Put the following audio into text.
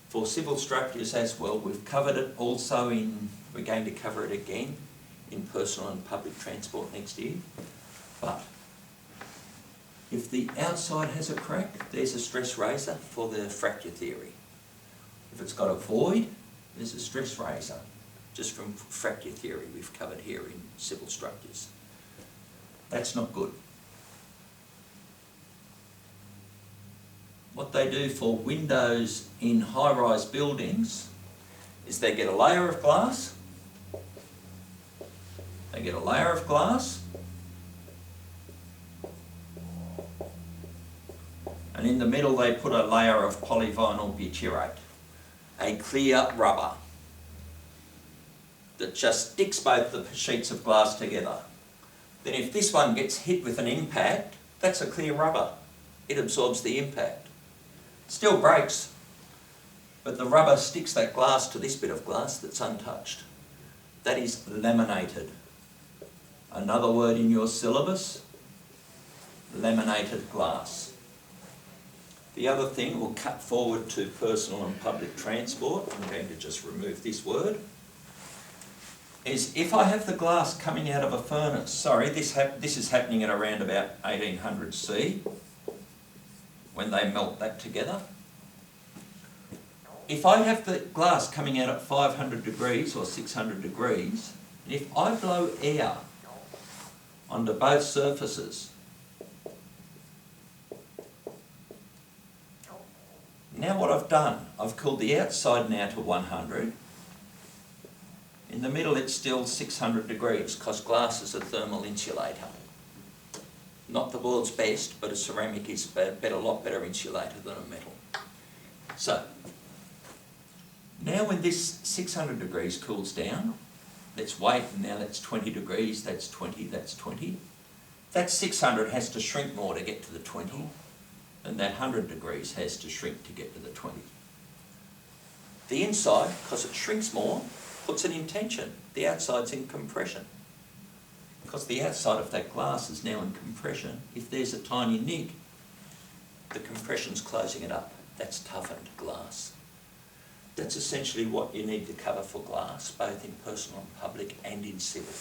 For civil structures as well, we've covered it also we're going to cover it again in personal and public transport next year. But if the outside has a crack, there's a stress raiser for the fracture theory. If it's got a void, there's a stress raiser, just from fracture theory we've covered here in civil structures. That's not good. What they do for windows in high-rise buildings is they get a layer of glass. They get a layer of glass, and in the middle they put a layer of polyvinyl butyrate, a clear rubber that just sticks both the sheets of glass together. Then if this one gets hit with an impact, that's a clear rubber. It absorbs the impact. Still breaks, but the rubber sticks that glass to this bit of glass that's untouched. That is laminated. Another word in your syllabus, laminated glass. The other thing, we'll cut forward to personal and public transport. I'm going to just remove this word. Is if I have the glass coming out of a furnace, sorry, this is happening at around about 1800 C, when they melt that together. If I have the glass coming out at 500 degrees or 600 degrees, and if I blow air onto both surfaces, now what I've done, I've cooled the outside now to 100. In the middle it's still 600 degrees because glass is a thermal insulator. Not the world's best, but a ceramic is a lot better insulator than a metal. So, now when this 600 degrees cools down, let's wait, and now that's 20 degrees, that's 20, that's 20. That 600 has to shrink more to get to the 20, and that 100 degrees has to shrink to get to the 20. The inside, because it shrinks more, puts it in tension. The outside's in compression. Because the outside of that glass is now in compression, if there's a tiny nick, the compression's closing it up. That's toughened glass. That's essentially what you need to cover for glass, both in personal and public and in civil.